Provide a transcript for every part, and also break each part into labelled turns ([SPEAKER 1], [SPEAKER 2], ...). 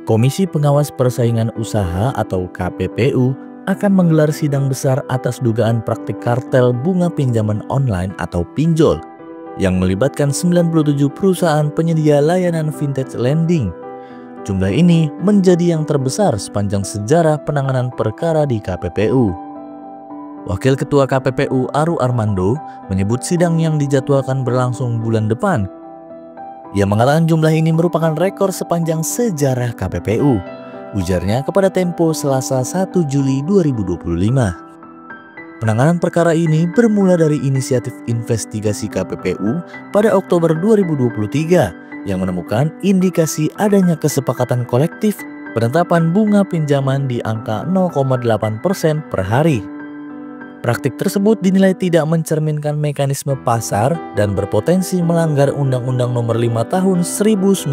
[SPEAKER 1] Komisi Pengawas Persaingan Usaha atau KPPU akan menggelar sidang besar atas dugaan praktik kartel bunga pinjaman online atau pinjol yang melibatkan 97 perusahaan penyedia layanan vintage lending. Jumlah ini menjadi yang terbesar sepanjang sejarah penanganan perkara di KPPU. Wakil Ketua KPPU Aru Armando menyebut sidang yang dijadwalkan berlangsung bulan depan. Ia mengatakan jumlah ini merupakan rekor sepanjang sejarah KPPU, ujarnya kepada Tempo Selasa 1 Juli 2025. Penanganan perkara ini bermula dari inisiatif investigasi KPPU pada Oktober 2023 yang menemukan indikasi adanya kesepakatan kolektif penetapan bunga pinjaman di angka 0,8% per hari. Praktik tersebut dinilai tidak mencerminkan mekanisme pasar dan berpotensi melanggar Undang-Undang Nomor 5 Tahun 1999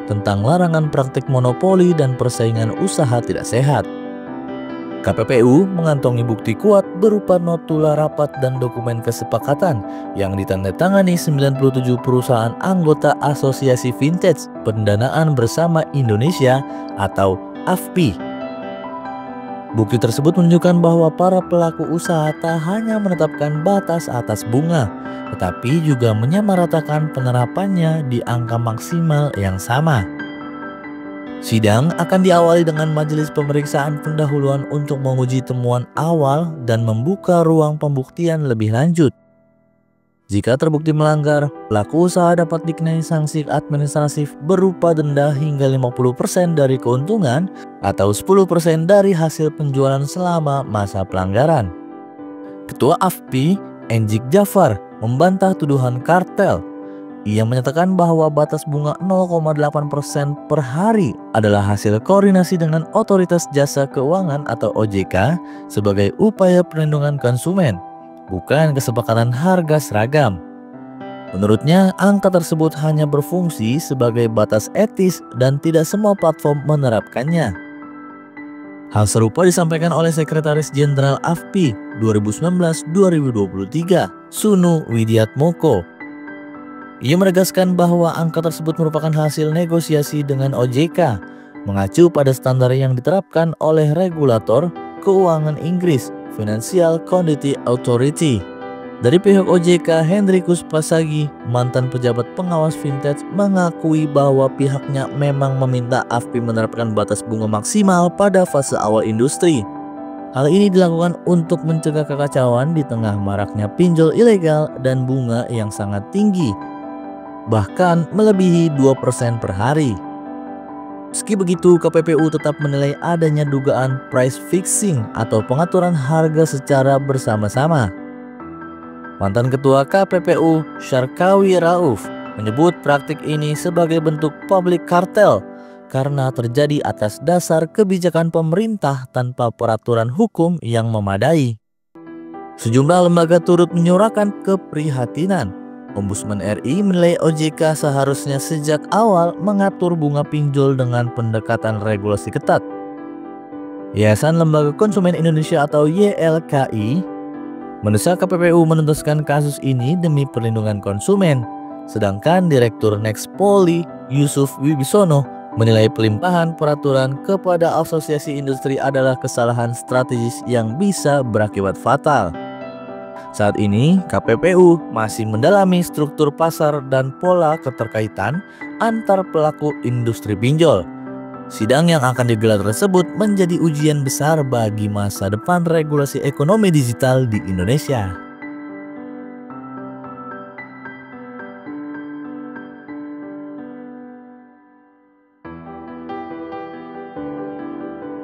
[SPEAKER 1] tentang larangan praktik monopoli dan persaingan usaha tidak sehat. KPPU mengantongi bukti kuat berupa notula rapat dan dokumen kesepakatan yang ditandatangani 97 perusahaan anggota Asosiasi Vintage Pendanaan Bersama Indonesia atau AVPI. Bukti tersebut menunjukkan bahwa para pelaku usaha tak hanya menetapkan batas atas bunga, tetapi juga menyamaratakan penerapannya di angka maksimal yang sama. Sidang akan diawali dengan majelis pemeriksaan pendahuluan untuk menguji temuan awal dan membuka ruang pembuktian lebih lanjut. Jika terbukti melanggar, pelaku usaha dapat dikenai sanksi administratif berupa denda hingga 50% dari keuntungan atau 10% dari hasil penjualan selama masa pelanggaran. Ketua AVPI, Enjik Jafar, membantah tuduhan kartel. Ia menyatakan bahwa batas bunga 0,8% per hari adalah hasil koordinasi dengan Otoritas Jasa Keuangan atau OJK sebagai upaya perlindungan konsumen, bukan kesepakatan harga seragam. Menurutnya, angka tersebut hanya berfungsi sebagai batas etis dan tidak semua platform menerapkannya. Hal serupa disampaikan oleh Sekretaris Jenderal AVPI 2019-2023, Sunu Widiatmoko. Ia menegaskan bahwa angka tersebut merupakan hasil negosiasi dengan OJK, mengacu pada standar yang diterapkan oleh regulator keuangan Inggris, Financial Conduct Authority. Dari pihak OJK, Hendrikus Pasagi, mantan pejabat pengawas vintage, mengakui bahwa pihaknya memang meminta AVPI menerapkan batas bunga maksimal pada fase awal industri. Hal ini dilakukan untuk mencegah kekacauan di tengah maraknya pinjol ilegal dan bunga yang sangat tinggi, bahkan melebihi 2% per hari. Meski begitu, KPPU tetap menilai adanya dugaan price fixing atau pengaturan harga secara bersama-sama. Mantan Ketua KPPU Syarkawi Rauf menyebut praktik ini sebagai bentuk public cartel karena terjadi atas dasar kebijakan pemerintah tanpa peraturan hukum yang memadai. Sejumlah lembaga turut menyuarakan keprihatinan. Ombudsman RI menilai OJK seharusnya sejak awal mengatur bunga pinjol dengan pendekatan regulasi ketat. Yayasan Lembaga Konsumen Indonesia atau YLKI mendesak KPPU menuntaskan kasus ini demi perlindungan konsumen. Sedangkan Direktur Nexpoli Yusuf Wibisono menilai pelimpahan peraturan kepada asosiasi industri adalah kesalahan strategis yang bisa berakibat fatal. Saat ini, KPPU masih mendalami struktur pasar dan pola keterkaitan antar pelaku industri pinjol. Sidang yang akan digelar tersebut menjadi ujian besar bagi masa depan regulasi ekonomi digital di Indonesia.